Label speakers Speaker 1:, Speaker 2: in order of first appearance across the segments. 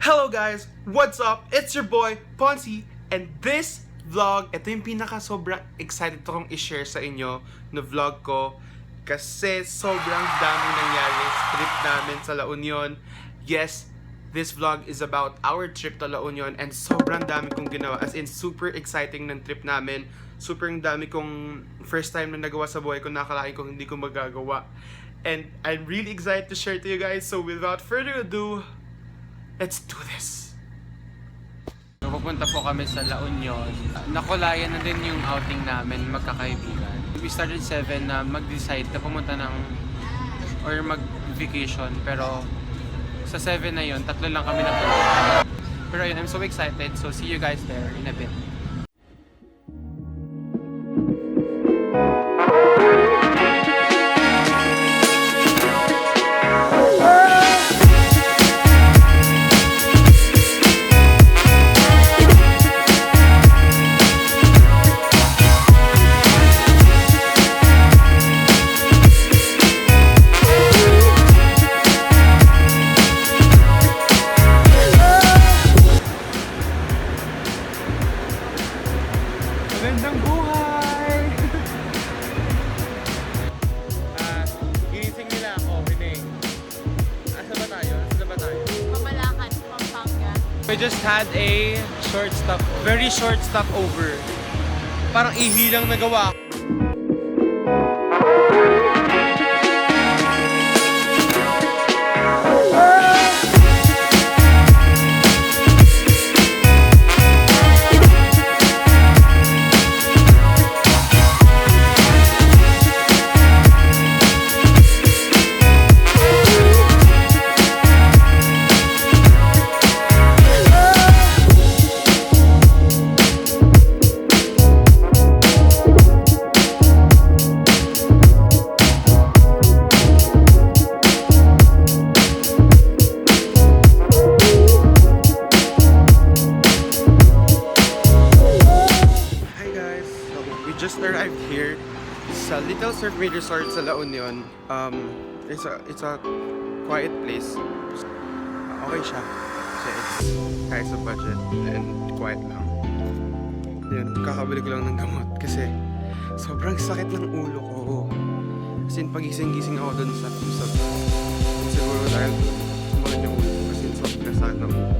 Speaker 1: Hello guys! What's up? It's your boy, Ponzi, and this vlog, ito yung sobrang excited akong i-share sa inyo na vlog ko kasi sobrang daming nangyari sa trip namin sa La Union. Yes, this vlog is about our trip to La Union and sobrang dami kong ginawa. As in, super exciting ng trip namin. Super dami kong first time na nagawa sa buhay ko, nakalain kong hindi ko magagawa. And I'm really excited to share to you guys. So without further ado, let's do this!
Speaker 2: Pupunta po kami sa La Union. Nakulayan na din yung outing namin, magkakaibigan. We started 7 na mag-decide na pumunta ng or mag-vacation. Pero sa 7 na yun, 3 lang kami nagpunta. Pero yun, I'm so excited. So see you guys there in a bit.
Speaker 1: Magandang buhay!
Speaker 2: Ginising nila ako, Renee. Asa ba tayo?
Speaker 3: Pamalakan, Pampanga.
Speaker 2: We just had a very short stopover. Parang ihilang nagawa.
Speaker 1: Just arrived here sa Little Surfway Resort sa La Union. It's a quiet place. Okay siya. Kasi it's kaya sa budget and quiet lang. Yun, kakabili ko lang ng gamot kasi sobrang sakit ng ulo ko. As in, pagising-gising ako dun sa siguro dahil sumakit yung ulo ko kasi sobrang sakit ng ulo.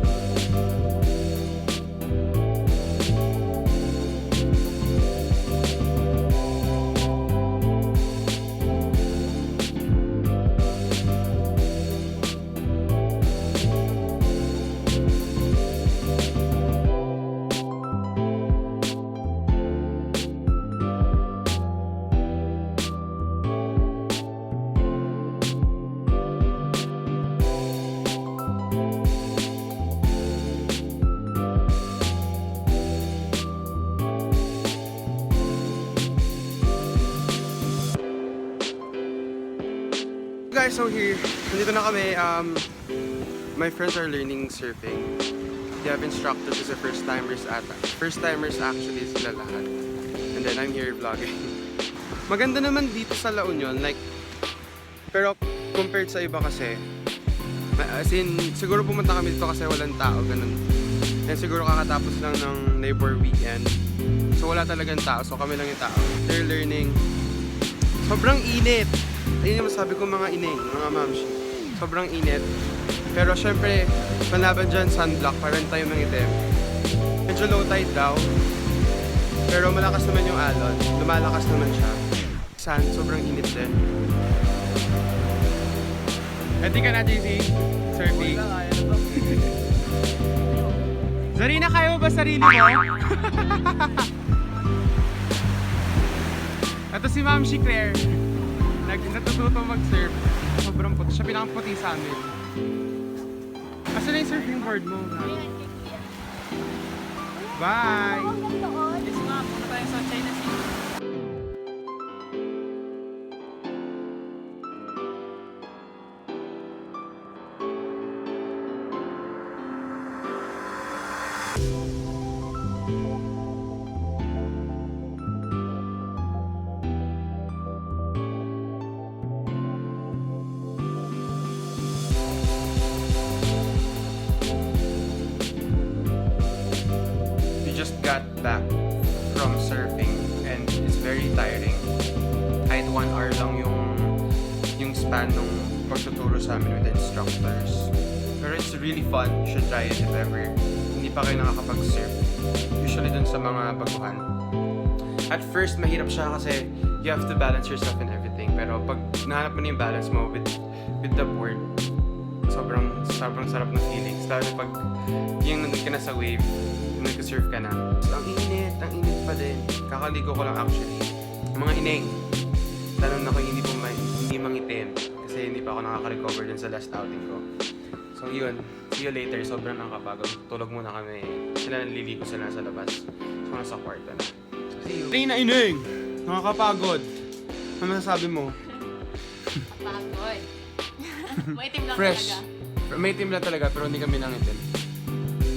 Speaker 1: Guys, so here, nandito na kami. My friends are learning surfing. They have instructors kasi first-timers ata. First-timers actually sila lahat. And then I'm here vlogging. Maganda naman dito sa La Union, like, pero compared sa iba kasi, as in, siguro pumunta kami dito kasi walang tao, ganun. And siguro kakatapos lang ng labor weekend. So wala talagang tao, so kami lang yung tao. They're learning. Sobrang init! Ayun yung masabi ko mga ineng, mga mamshi. Sobrang init. Pero syempre, panlaban dyan, sunblock, para rin tayo mangitim. Medyo low tide daw. Pero malakas naman yung alon. Lumalakas naman siya. Sun, sobrang init din. Ready ka na, JC? Surfing? Zarina, kaya mo ba sarili mo? Ito si Mamshi Claire. Natututo mag-surf. Sobrang puti. Siya pinakaputi sa amin. Asan na yung surfing board mo? Bye!
Speaker 3: Yes, ma'am. Punta tayo sa China Sea.
Speaker 1: got back from surfing and it's very tiring. Kahit 1 hour lang yung span ng pagtuturo sa amin with the instructors. Pero it's really fun. You should try it if ever hindi pa kayo nakakapag-surf. Usually dun sa mga baguhan. At first, mahirap siya kasi you have to balance yourself and everything. Pero pag nahanap mo na yung balance mo with the board, sobrang sarap na feelings. Lalo pag yung nandun ka na sa wave, yung nag-surf ka na. Ang init pa din. Kakaligo ko lang actually. Mga ineng, tanong na ko hindi mangitim. Kasi hindi pa ako nakaka-recover dun sa last outing ko. So yun, see you later. Sobrang nakakapagod. Tulog muna kami. Sila naliligo sila sa labas. So nasa kwarto na. So see you. Rina Ineng! Nakakapagod. Ano masasabi mo?
Speaker 3: Pagod. Maitim lang
Speaker 1: Fresh.
Speaker 3: talaga.
Speaker 1: May team lang talaga pero hindi kami nangitim.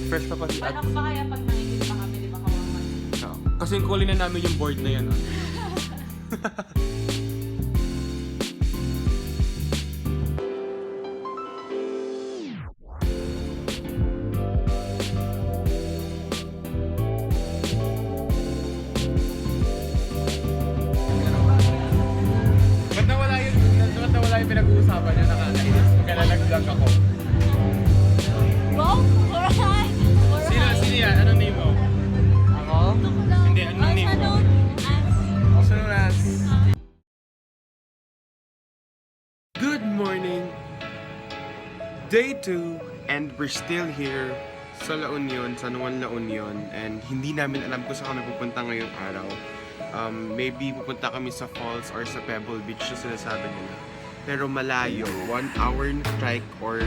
Speaker 1: Fresh pa pati.
Speaker 3: Paano ba kaya pag nangitim pa kami, di ba kawaman?
Speaker 1: Oo. Kasi kulin na namin yung board na yan. Oh. Ba't nawala yung pinag-uusapan niya? Nakakainis. Magkalalaglag ako.
Speaker 3: Go! Alright!
Speaker 1: Sino yan? Anong name mo?
Speaker 2: Ako?
Speaker 1: Hindi, anong name mo? Also known as... Good morning! Day 2 and we're still here sa La Union, sa Nuan La Union, and hindi namin alam kung saan kami pupunta ngayong araw. Maybe pupunta kami sa falls or sa Pebble Beach na sinasabi nila. Pero malayo, 1 hour na trike or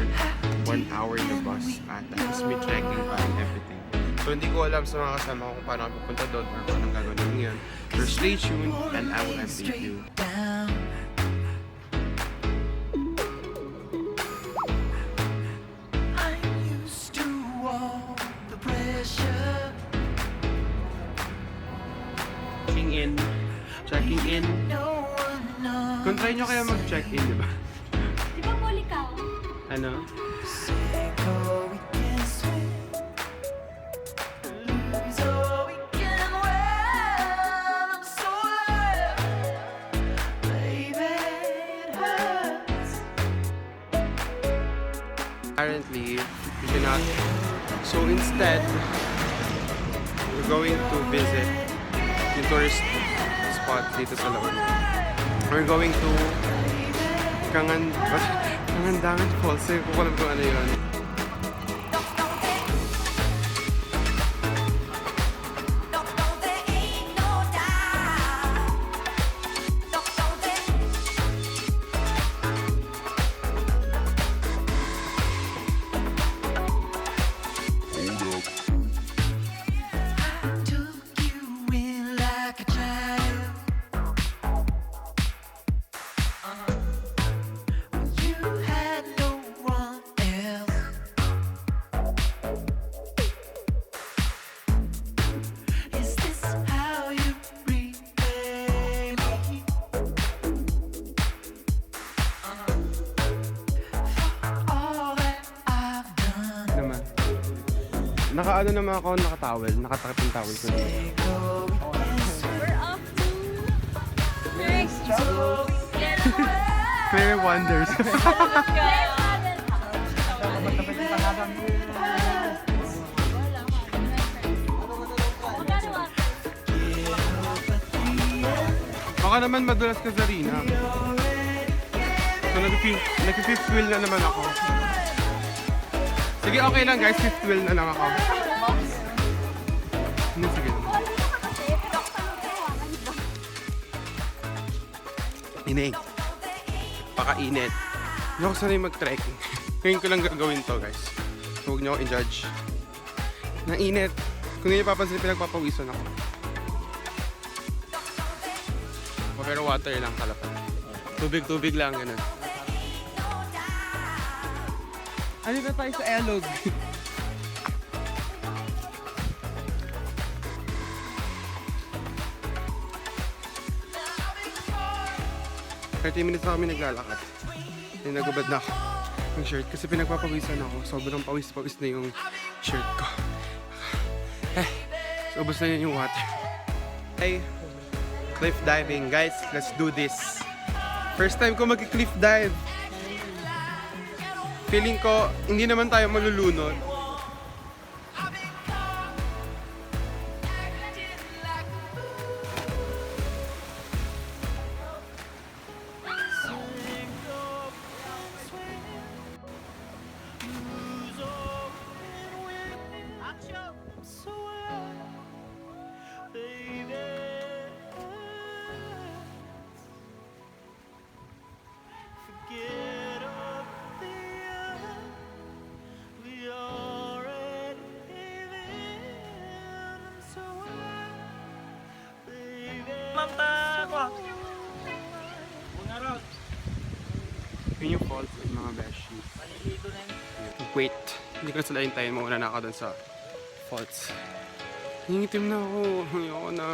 Speaker 1: 1 hour na bus ata. Tapos may trekking pa and everything. So hindi ko alam sa mga kasama ko kung paano kami pupunta doon or paano gagawin yun. So stay tuned and I will update you. Checking in. Kung try nyo kaya mag-check-in, di ba?
Speaker 3: Di ba muli ka?
Speaker 1: Ano? Apparently, we cannot. So instead, we're going to visit the tourist spot dito sa La Union. We're going to Kangandangan Falls. Hindi ko alam kung ano yun. Naka-ano naman ako, naka-towel. Nakatakip yung towel ko dito.
Speaker 3: We're off to next
Speaker 1: Claire Wonders. Baka naman madulas ka sa Rina. So nag-fifth wheel na naman ako. Sige, okay lang guys, fifth wheel na lang ako. Sige. Ineng. Pakainit. Hindi ako sanay mag-trekking. Ngayon ko lang gagawin to guys. So, huwag niyo ako i-judge. Nainit. Kung hindi niyo papansin, pinagpapawisan ako. Pero water lang kalapan. Tubig-tubig lang, ganun. Ano na tayo sa Elog? 30 minutes na kami naglalakad. Ay, nagubad na ako ng shirt kasi pinagpapawisan ako. Sobrang pawis-pawis na yung shirt ko. So Ubus na yun yung water. Hey, cliff diving. Guys, let's do this. First time ko mag-cliff dive. Feeling ko, hindi naman tayo malulunod. Yun yung falls mga beshi. Wait, hindi ko sila hintayin. Mauna na ako dun sa falls. Nangingitim na ako. Ayoko na.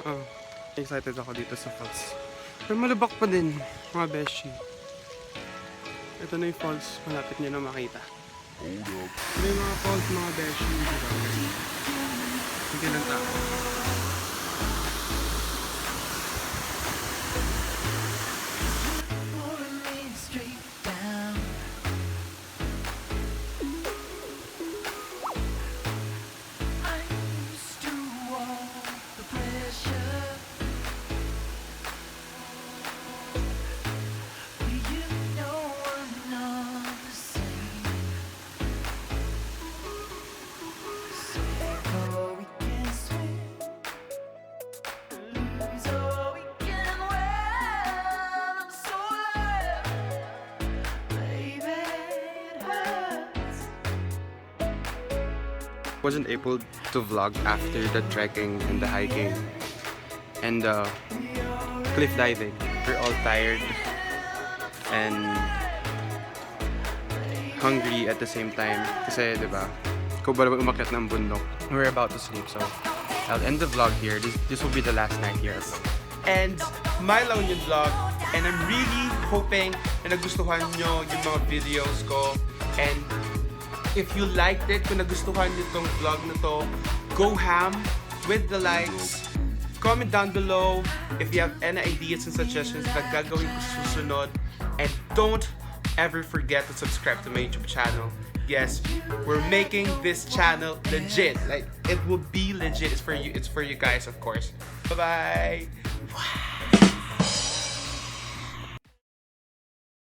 Speaker 1: Excited ako dito sa falls. Pero malabak pa din mga beshi. Ito na yung falls. Malapit nyo na makita. Ito yung mga falls mga beshi. Hindi lang tao. Wasn't able to vlog after the trekking and the hiking and the cliff diving. We're all tired and hungry at the same time. Kasi, diba, ikaw ba naman umakyat ng bundok? We're about to sleep, so I'll end the vlog here. This will be the last night here. And my La Union vlog. And I'm really hoping na nagustuhan nyo yung mga videos ko. And if you liked it, kung nagustuhan nyo itong vlog na to, go ham with the likes. Comment down below if you have any ideas and suggestions na gagawin ko sa susunod. And don't ever forget to subscribe to my YouTube channel. Yes, we're making this channel legit. Like, it will be legit. It's for you guys, of course. Bye-bye. Wow.